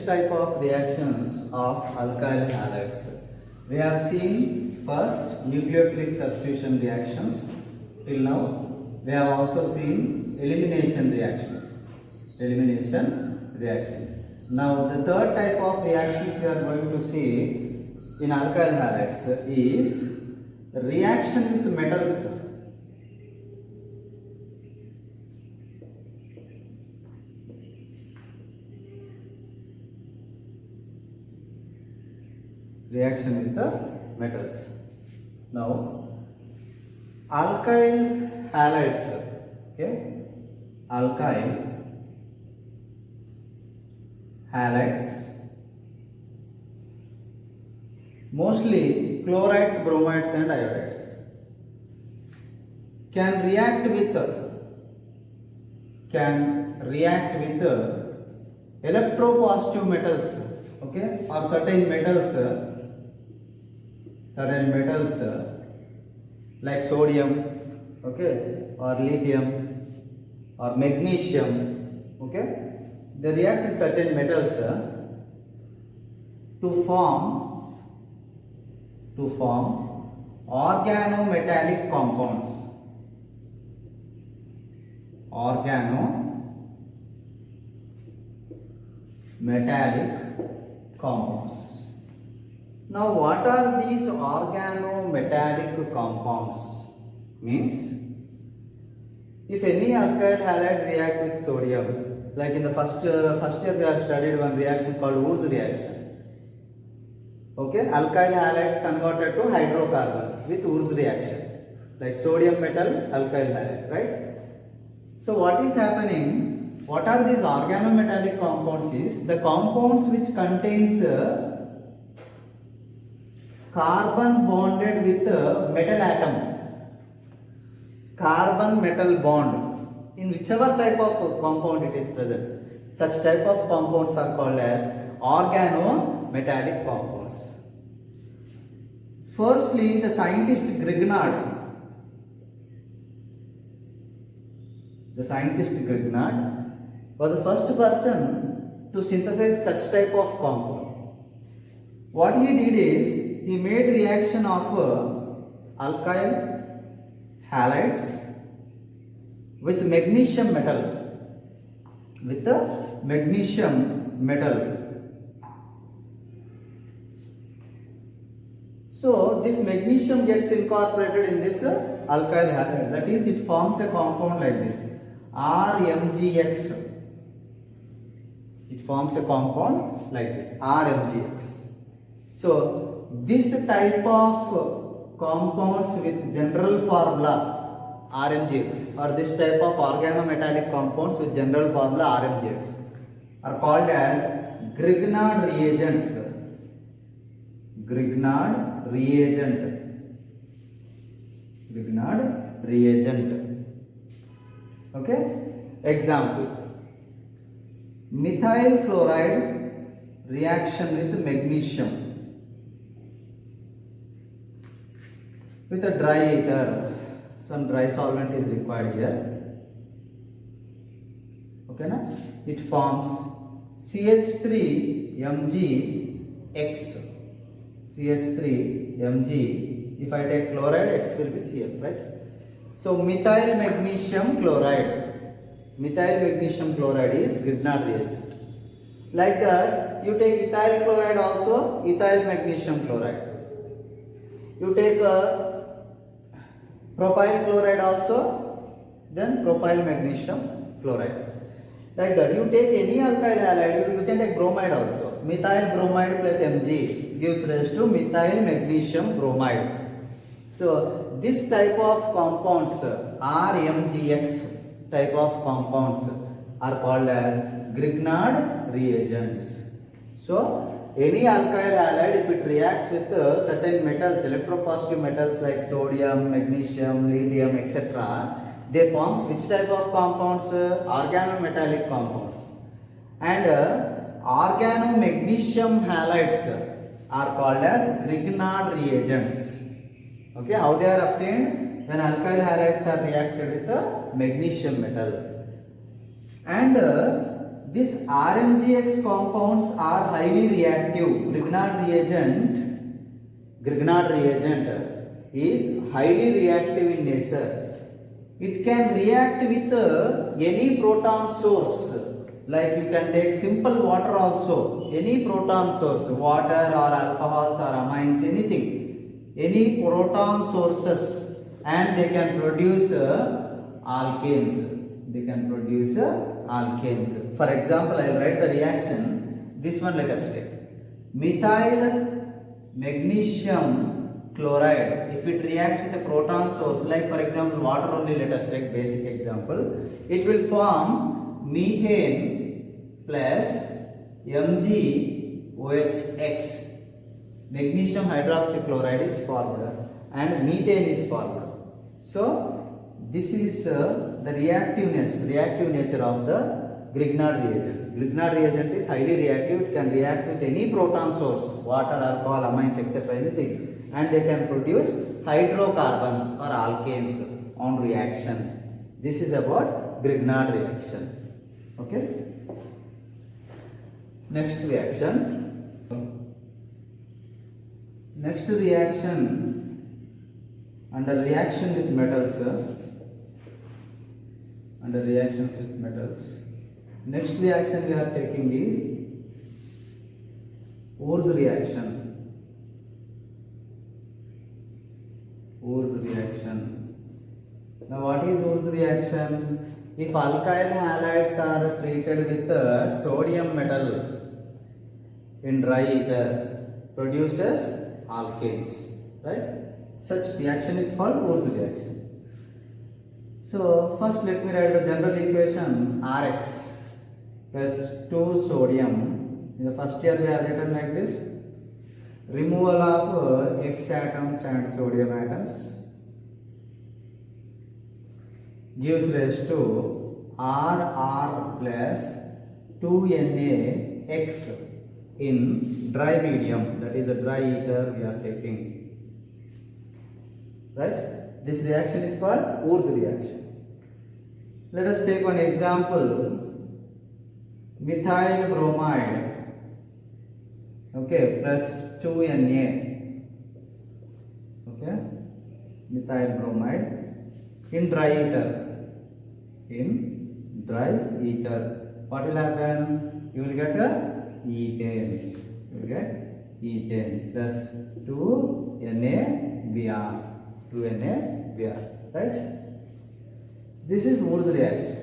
type of reactions of alkyl halides. We have seen first nucleophilic substitution reactions till now. We have also seen elimination reactions. Now the third type of reactions we are going to see in alkyl halides is reaction with metals. Reaction with the metals. Now, alkyl halides, okay? Alkyl halides, mostly chlorides, bromides, and iodides, can react with electropositive metals, okay, or certain metals like sodium, okay, or lithium or magnesium, okay, they react with certain metals to form organometallic compounds. Now, what are these organometallic compounds? Means, if any alkyl halide react with sodium, like in the first year we have studied one reaction called Wurtz reaction. Okay, alkyl halides converted to hydrocarbons with Wurtz reaction, like sodium metal alkyl halide, right? So what is happening? What are these organometallic compounds? Is the compounds which contains carbon bonded with a metal atom, carbon metal bond, in whichever type of compound it is present. Such type of compounds are called as organometallic compounds. Firstly, the scientist Grignard was the first person to synthesize such type of compound. What he did is, he made reaction of alkyl halides with magnesium metal. So this magnesium gets incorporated in this alkyl halide. That is, it forms a compound like this, RMgX. It forms a compound like this, RMgX. So this type of compounds with general formula RMgX, or this type of organometallic compounds with general formula RMgX, are called as Grignard reagents. Grignard reagent. Okay. Example: methyl chloride reaction with magnesium with a dry ether. Some dry solvent is required here. Okay, na? It forms CH3MgX. CH3Mg. If I take chloride, X will be Cl, right? So methyl magnesium chloride is Grignard reagent. Like that, you take ethyl chloride also, ethyl magnesium chloride. You take propyl chloride also, then propyl magnesium chloride. Like that, you take any alkyl halide, you can take bromide also. Methyl bromide plus Mg gives rise to methyl magnesium bromide. So this type of compounds, RMgX type of compounds, are called as Grignard reagents. So any alkyl halide, if it reacts with certain metals, electropositive metals like sodium, magnesium, lithium, etc., they forms which type of compounds? Organometallic compounds. And organomagnesium halides are called as Grignard reagents. Okay, how they are obtained? When alkyl halides are reacted with a magnesium metal. And This RMGX compounds are highly reactive. Grignard reagent is highly reactive in nature. It can react with any proton source. Like you can take simple water also, any proton source, water or alcohols or amines, anything, any proton sources, and they can produce alkanes. For example, I will write the reaction. This one let us take. Methyl magnesium chloride. If it reacts with a proton source, like for example water only, let us take basic example. It will form methane plus MgOH. Magnesium hydroxychloride is formed and methane is formed. So this is the reactive nature of the Grignard reagent. Grignard reagent is highly reactive. It can react with any proton source, water, alcohol, amines, etc. anything, and they can produce hydrocarbons or alkanes on reaction. This is about Grignard reaction. Okay. Next reaction under reaction with metals. Next reaction we are taking is Ohrs reaction. Now what is Ohrs reaction? If alkyl halides are treated with sodium metal in dry ether, produces alkanes, right? Such reaction is called Ohrs reaction. So first let me write the general equation. Rx plus 2 sodium. In the first year we have written like this. Removal of X atoms and sodium atoms gives rise to RR plus 2NaX in dry medium, that is a dry ether we are taking, right? This reaction is called Ohrs reaction. Let us take one example. Methyl bromide, okay, plus 2Na, okay, methyl bromide in dry ether. What will happen? You will get ethane plus 2NaBr, right? This is Ohrs reaction.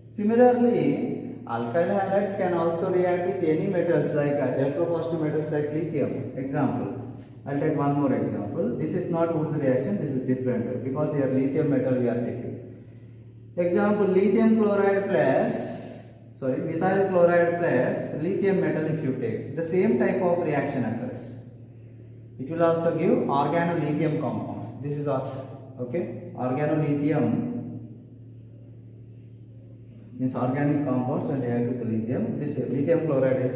Similarly, alkyl halides can also react with any metals like electropositive metals like lithium. Example, I'll take one more example. This is not Ohrs reaction, this is different because here lithium metal we are taking. Example, methyl chloride plus lithium metal if you take, the same type of reaction occurs. It will also give organolithium compounds. This is okay, organolithium means organic compounds when react with the lithium. This lithium chloride is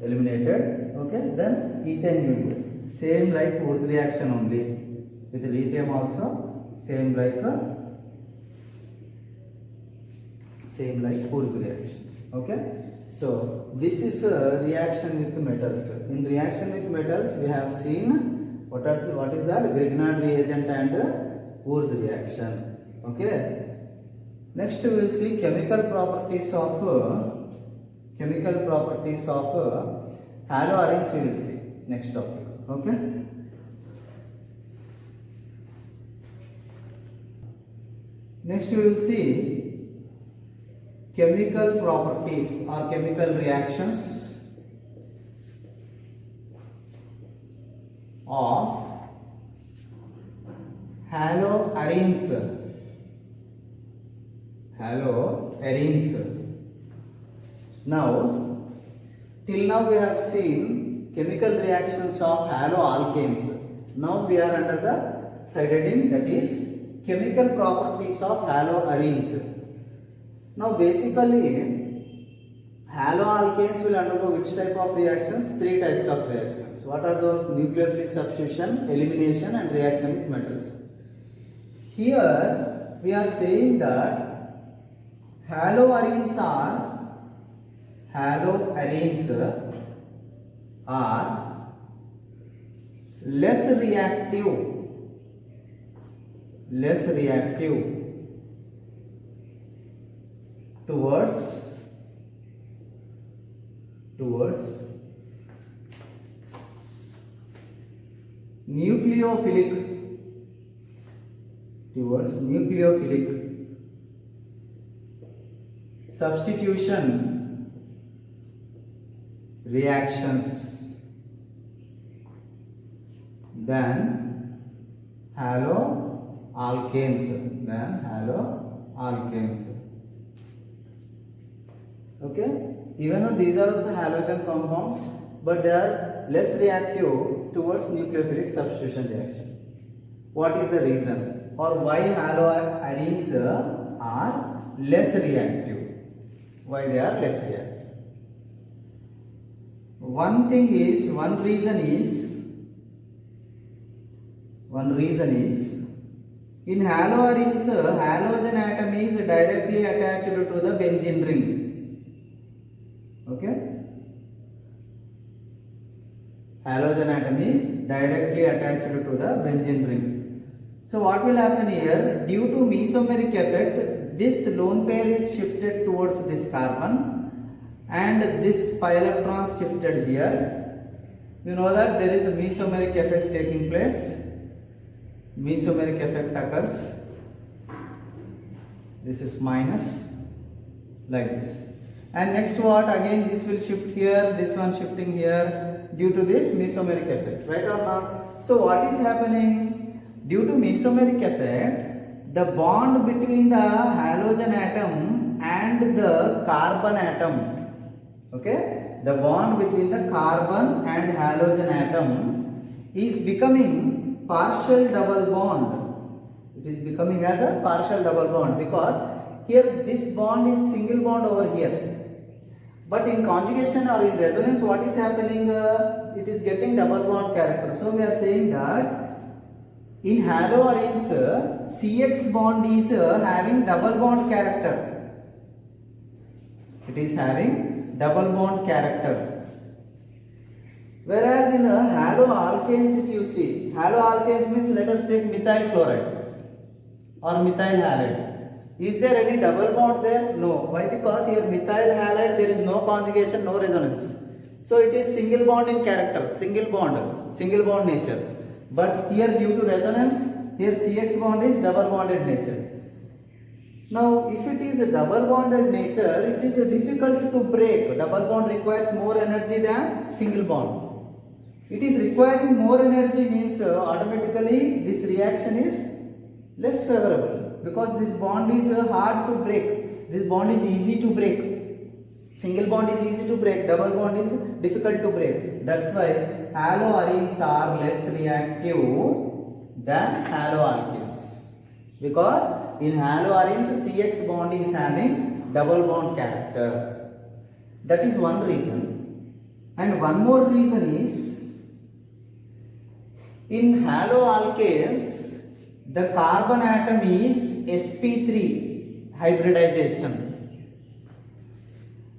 eliminated. Okay, then ethane will be same like Ohrs reaction only. With the lithium also same like Ohrs reaction. Okay, so this is a reaction with metals. In reaction with metals we have seen what is that? Grignard reagent and Ohrs reaction. Okay. Next we will see chemical properties of haloarenes. We will see next topic. Okay. Next we will see chemical properties or chemical reactions of haloarenes. Now, till now we have seen chemical reactions of haloalkanes. Now we are under the side heading, that is chemical properties of haloarenes. Now basically haloalkanes will undergo which type of reactions? 3 types of reactions. What are those? Nucleophilic substitution, elimination and reaction with metals. Here we are saying that haloarenes haloarenes are less reactive towards nucleophilic substitution reactions than haloalkanes. Okay, even though these are also halogen compounds, but they are less reactive towards nucleophilic substitution reaction. What is the reason, or why haloarenes are less reactive? Why they are less reactive? One reason is in haloarenes, halogen atom is directly attached to the benzene ring. Okay, halogen atom is directly attached to the benzene ring. So what will happen here? Due to mesomeric effect, this lone pair is shifted towards this carbon and this pi electron shifted here. You know that there is a mesomeric effect taking place. Mesomeric effect occurs. This is minus, like this. And next what? Again this will shift here, this one shifting here due to this mesomeric effect, right or not? So what is happening? Due to mesomeric effect, the bond between the halogen atom and the carbon atom, okay, the bond between the carbon and halogen atom is becoming partial double bond. It is becoming as a partial double bond because here this bond is single bond over here. But in conjugation or in resonance, what is happening? It is getting double bond character. So we are saying that in haloarenes, CX bond is having double bond character. It is having double bond character. Whereas in haloalkanes, if you see, haloalkanes means, let us take methyl chloride or methyl halide. Is there any double bond there? No. Why? Because here methyl halide, there is no conjugation, no resonance. So it is single bond in character, single bond nature. But here due to resonance, here CX bond is double bonded nature. Now if it is a double bonded nature, it is difficult to break. Double bond requires more energy than single bond. It is requiring more energy means automatically this reaction is less favorable. Because this bond is hard to break. This bond is easy to break. Single bond is easy to break. Double bond is difficult to break. That's why haloarenes are less reactive than haloalkanes. Because in haloarenes, CX bond is having double bond character. That is one reason. And one more reason is in haloalkanes, the carbon atom is sp3 hybridization.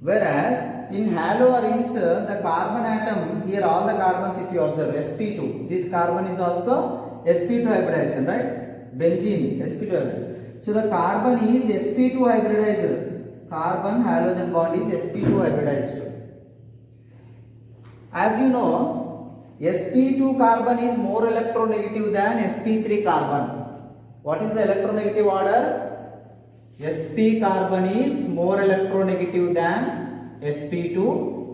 Whereas in haloarenes, the carbon atom, here all the carbons, if you observe, sp2, this carbon is also sp2 hybridization, right? Benzene, sp2 hybridization. So the carbon is sp2 hybridized. Carbon halogen bond is sp2 hybridized. As you know, sp2 carbon is more electronegative than sp3 carbon. What is the electronegative order? sp carbon is more electronegative than sp2.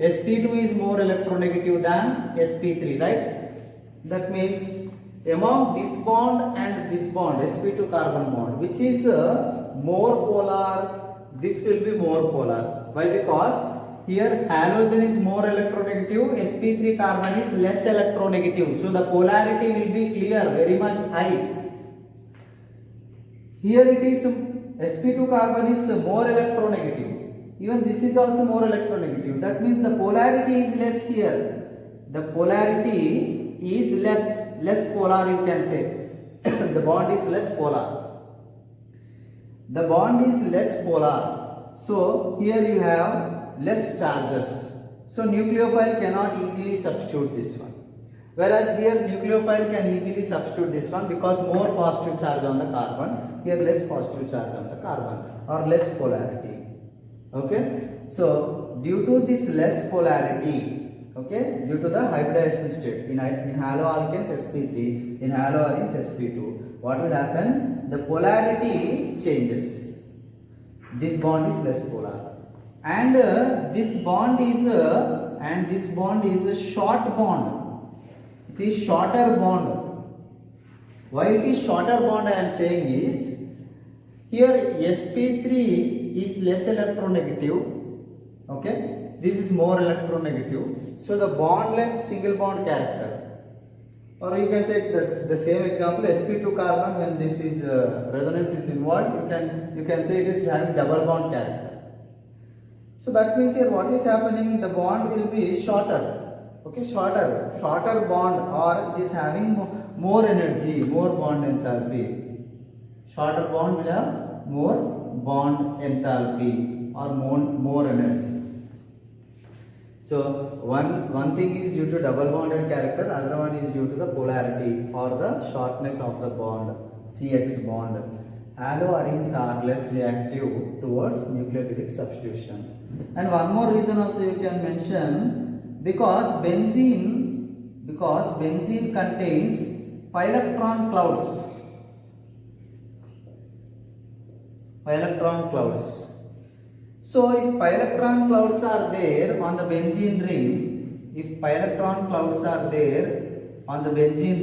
sp2 is more electronegative than sp3, right? That means among this bond and this bond, sp2 carbon bond, which is more polar, this will be more polar. Why? Because here halogen is more electronegative, sp3 carbon is less electronegative. So the polarity will be clear, very much high. Here it is sp2 carbon is more electronegative. Even this is also more electronegative. That means the polarity is less here. The polarity is less polar, you can say. The bond is less polar. The bond is less polar. So here you have less charges. So nucleophile cannot easily substitute this one. Whereas here nucleophile can easily substitute this one because more positive charge on the carbon, here less positive charge on the carbon or less polarity. Okay, so due to this less polarity, okay, due to the hybridization state in haloalkanes sp3, in haloarenes sp2, what will happen? The polarity changes. This bond is less polar, and this bond is a short bond. It is shorter bond. Why it is shorter bond I am saying is, here sp3 is less electronegative, okay, this is more electronegative, so the bond length single bond character, or you can say the same example sp2 carbon, when this is resonance is involved, you can say it is having double bond character. So that means here what is happening, the bond will be shorter. Okay, shorter bond, or it is having more energy, more bond enthalpy. Shorter bond will have more bond enthalpy or more energy. So one thing is due to double bonded character, other one is due to the polarity or the shortness of the bond, CX bond. Haloarenes are less reactive towards nucleophilic substitution. And one more reason also you can mention, because benzene contains pi electron clouds. So if pi electron clouds are there on the benzene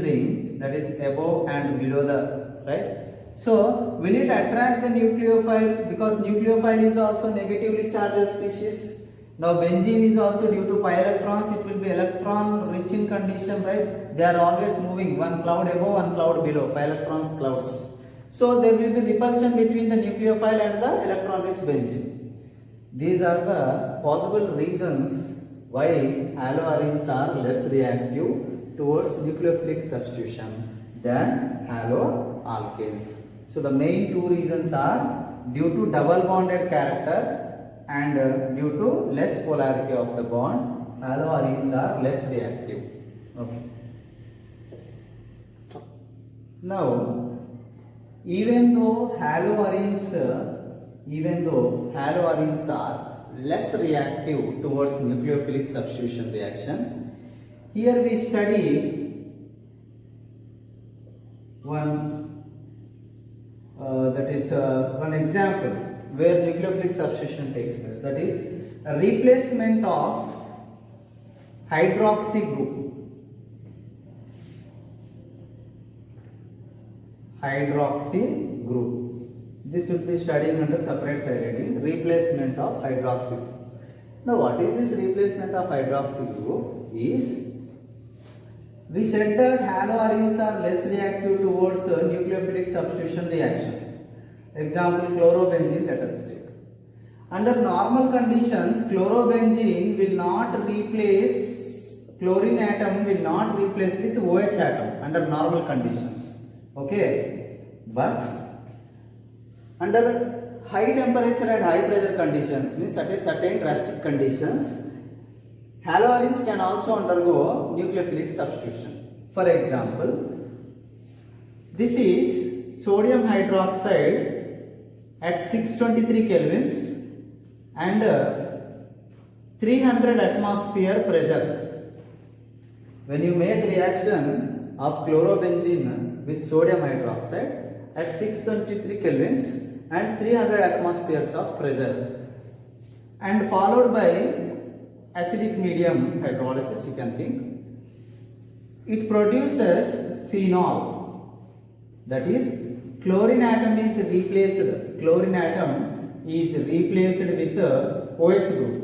ring, that is above and below the, right? So will it attract the nucleophile, because nucleophile is also negatively charged species. Now benzene is also due to pi electrons, it will be electron rich in condition, right? They are always moving, one cloud above, one cloud below, pi electrons clouds. So there will be repulsion between the nucleophile and the electron rich benzene. These are the possible reasons why haloarenes are less reactive towards nucleophilic substitution than haloalkanes. So the main two reasons are due to double bonded character and due to less polarity of the bond, haloarenes are less reactive. Okay. Now, even though haloarenes are less reactive towards nucleophilic substitution reaction, here we study one one example where nucleophilic substitution takes place, that is a replacement of hydroxy group. This will be studying under separate side heading, replacement of hydroxy group. Now what is this replacement of hydroxy group is, we said that haloarenes are less reactive towards nucleophilic substitution reactions. Example, chlorobenzene, let us take. Under normal conditions, chlorobenzene will not replace, chlorine atom will not replace with OH atom under normal conditions. Okay, but under high temperature and high pressure conditions, means certain drastic conditions, haloarenes can also undergo nucleophilic substitution. For example, this is sodium hydroxide at 623 kelvins and 300 atmosphere pressure. When you make reaction of chlorobenzene with sodium hydroxide at 623 kelvins and 300 atmospheres of pressure, and followed by acidic medium hydrolysis, you can think, it produces phenol. That is, chlorine atom is replaced with OH group.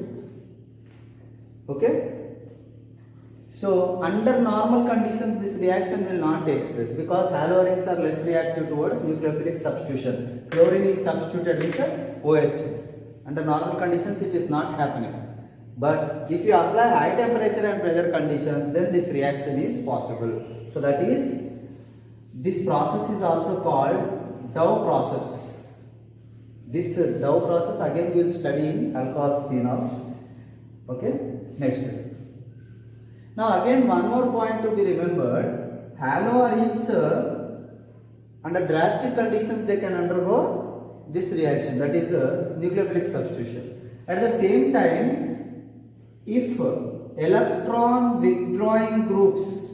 Okay. So under normal conditions this reaction will not take place because haloarenes are less reactive towards nucleophilic substitution. Chlorine is substituted with OH. Under normal conditions it is not happening. But if you apply high temperature and pressure conditions, then this reaction is possible. So that is, this process is also called Dow process. This Dow process again we will study in alcohol phenol. Okay, next. Now again one more point to be remembered. Haloarenes under drastic conditions they can undergo this reaction, that is nucleophilic substitution. At the same time, if electron withdrawing groups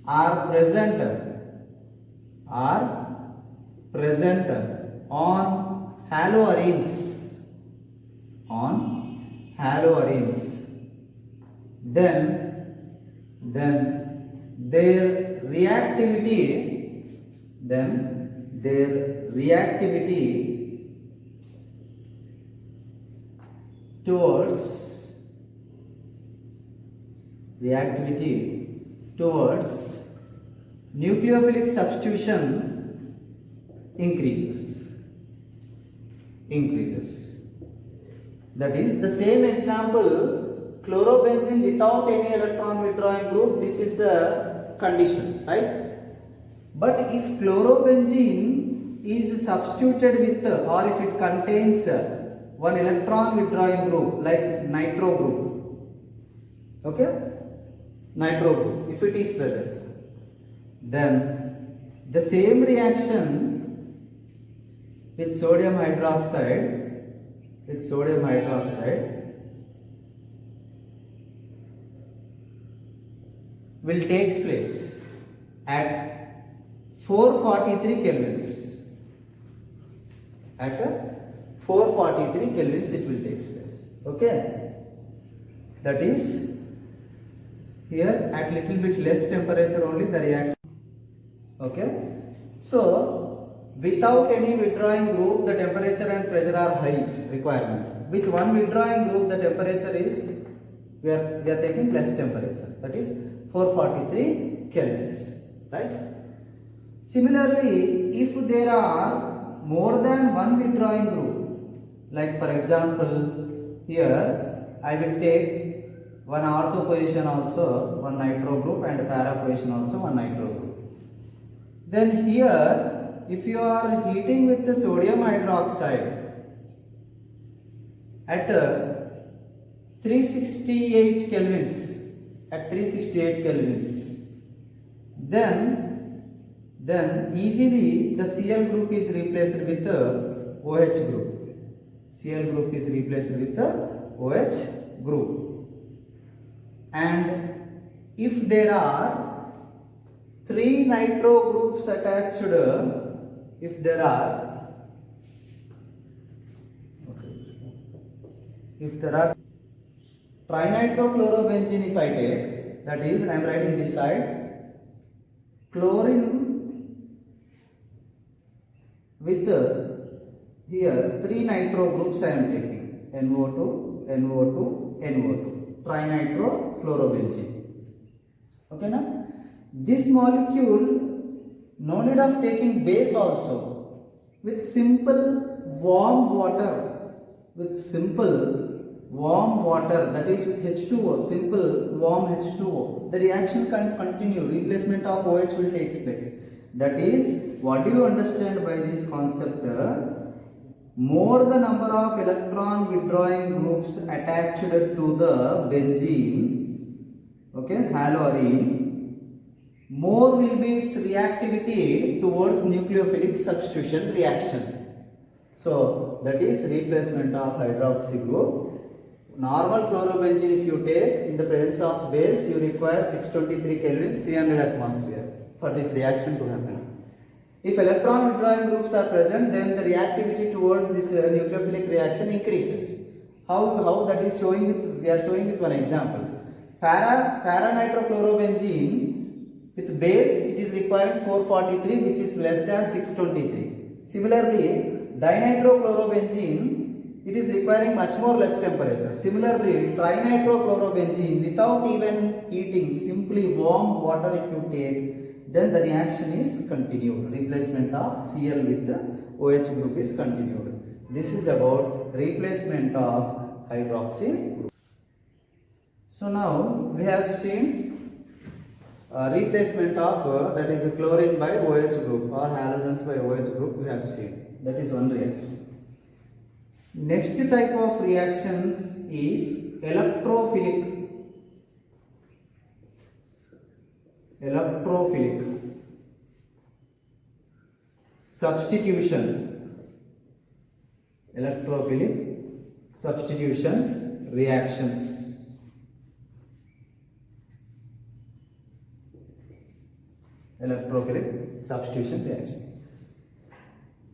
are present on haloarenes, then their reactivity towards nucleophilic substitution increases. That is the same example, chlorobenzene without any electron withdrawing group, this is the condition, right? But if chlorobenzene is substituted with or if it contains one electron withdrawing group like nitro group, okay, nitro group, if it is present, then the same reaction with sodium hydroxide will take place at 443 kelvins. At 443 kelvins it will take place. Okay, that is here at little bit less temperature only the reaction. Okay, so without any withdrawing group the temperature and pressure are high requirement. With one withdrawing group the temperature is we are taking less temperature, that is 443 kelvins, right? Similarly, if there are more than one withdrawing group, like for example here I will take one ortho position also one nitro group and para position also one nitro group. Then here if you are heating with the sodium hydroxide at 368 kelvins, then easily the Cl group is replaced with the OH group. And if there are three nitro groups attached, if there are trinitrochlorobenzene, if I take, that is I am writing this side, chlorine with here three nitro groups I am taking, NO2, NO2, NO2, trinitrochlorobenzene. Okay, now this molecule no need of taking base also, with simple warm water, that is with H2O, simple warm H2O, the reaction can continue, replacement of OH will take place. That is, what do you understand by this concept? More the number of electron withdrawing groups attached to the benzene, okay, haloarene, more will be its reactivity towards nucleophilic substitution reaction. So that is replacement of hydroxy group. Normal chlorobenzene if you take, in the presence of base you require 623 kelvins, 300 atmosphere for this reaction to happen. If electron withdrawing groups are present, then the reactivity towards this nucleophilic reaction increases. How that is showing with, we are showing with one example. Para nitrochlorobenzene with base it is requiring 443, which is less than 623. Similarly, dinitrochlorobenzene it is requiring much more less temperature. Similarly, trinitrochlorobenzene without even heating, simply warm water if you take, then the reaction is continued. Replacement of Cl with the OH group is continued. This is about replacement of hydroxy group. So now we have seen replacement of that is chlorine by OH group or halogens by OH group we have seen. That is one reaction. Next type of reactions is electrophilic. Electrophilic substitution. Electrophilic substitution reactions. Electrophilic substitution reactions.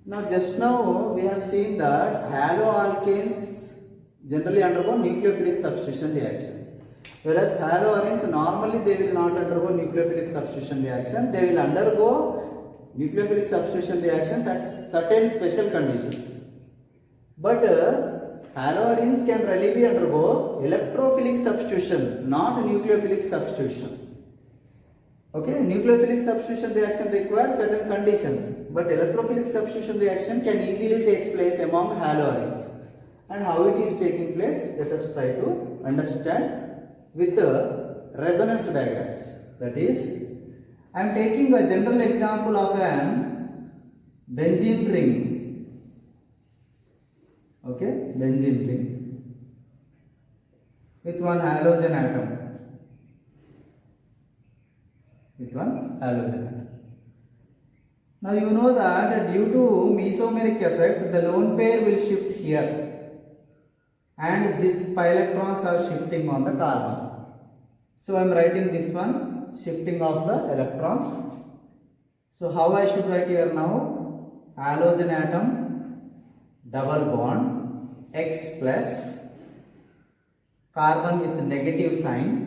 Now, just now we have seen that haloalkanes generally undergo nucleophilic substitution reaction, whereas haloarenes normally they will not undergo nucleophilic substitution reaction. They will undergo nucleophilic substitution reactions at certain special conditions. But haloarenes can readily undergo electrophilic substitution, not nucleophilic substitution. Okay, nucleophilic substitution reaction requires certain conditions, but electrophilic substitution reaction can easily take place among haloarenes. And how it is taking place, let us try to understand with the resonance diagrams. That is, I am taking a general example of an benzene ring. Okay, benzene ring with one halogen atom. With one halogen atom. Now you know that due to mesomeric effect, the lone pair will shift here, and these pi electrons are shifting on the carbon. So I am writing this one, shifting of the electrons. So how I should write here now? Halogen atom, double bond, X plus, carbon with negative sign.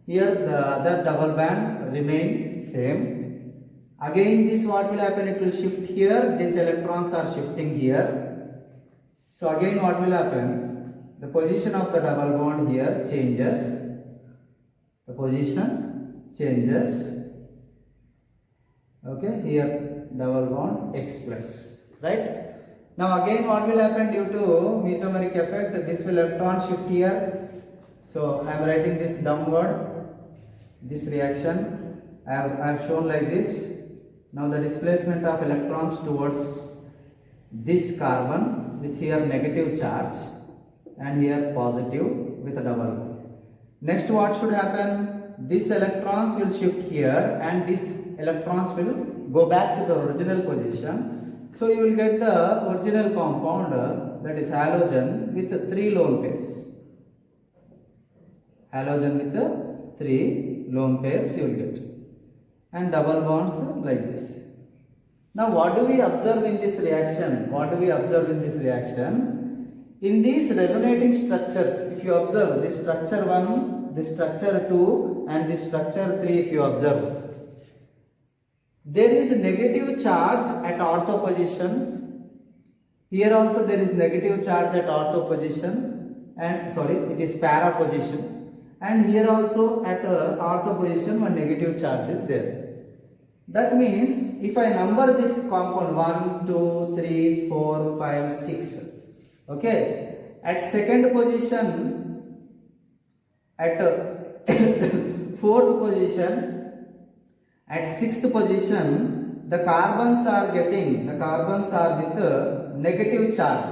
Here the other double band remain same. Again this what will happen? It will shift here. These electrons are shifting here. So again what will happen? The position of the double bond here changes. The position changes. Okay, here double bond X plus. Right? Now again what will happen due to mesomeric effect? This will electron shift here. So I am writing this downward. This reaction I have shown like this. Now the displacement of electrons towards this carbon with here negative charge and here positive with a double bond. Next what should happen? These electrons will shift here and these electrons will go back to the original position. So you will get the original compound, that is halogen with 3 lone pairs. Halogen with 3 lone pairs you will get, and double bonds like this. Now what do we observe in this reaction? What do we observe in this reaction? In these resonating structures, if you observe this structure 1, this structure 2 and this structure 3, if you observe, there is a negative charge at ortho position. Here also there is negative charge at ortho position, and sorry, it is para position. And here also at ortho position one negative charge is there. That means if I number this compound 1, 2, 3, 4, 5, 6. Okay. At second position, at fourth position, at sixth position, the carbons are with negative charge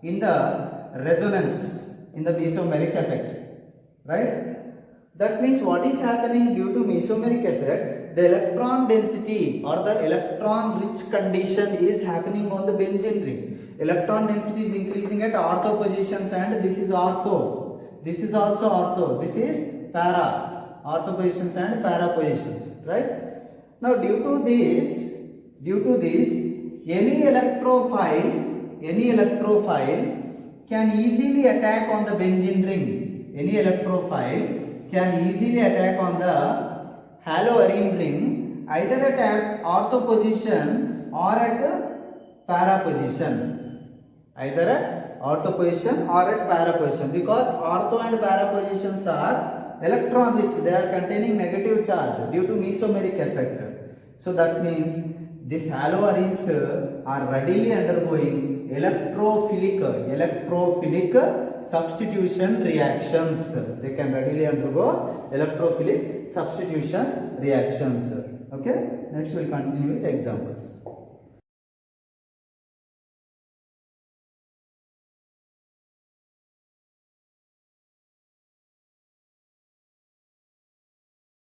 in the resonance, in the mesomeric effect. Right? That means what is happening due to mesomeric effect? The electron density or the electron rich condition is happening on the benzene ring. Electron density is increasing at ortho positions, and this is ortho. This is also ortho. This is para. Ortho positions and para positions. Right? Now due to this, any electrophile can easily attack on the benzene ring. Any electrophile can easily attack on the haloarene ring either at ortho position or at para position. Either at ortho position or at para position, because ortho and para positions are electron rich. They are containing negative charge due to mesomeric effect. So that means these haloarenes are readily undergoing electrophilic substitution reactions. They can readily undergo electrophilic substitution reactions. Okay, next we will continue with examples.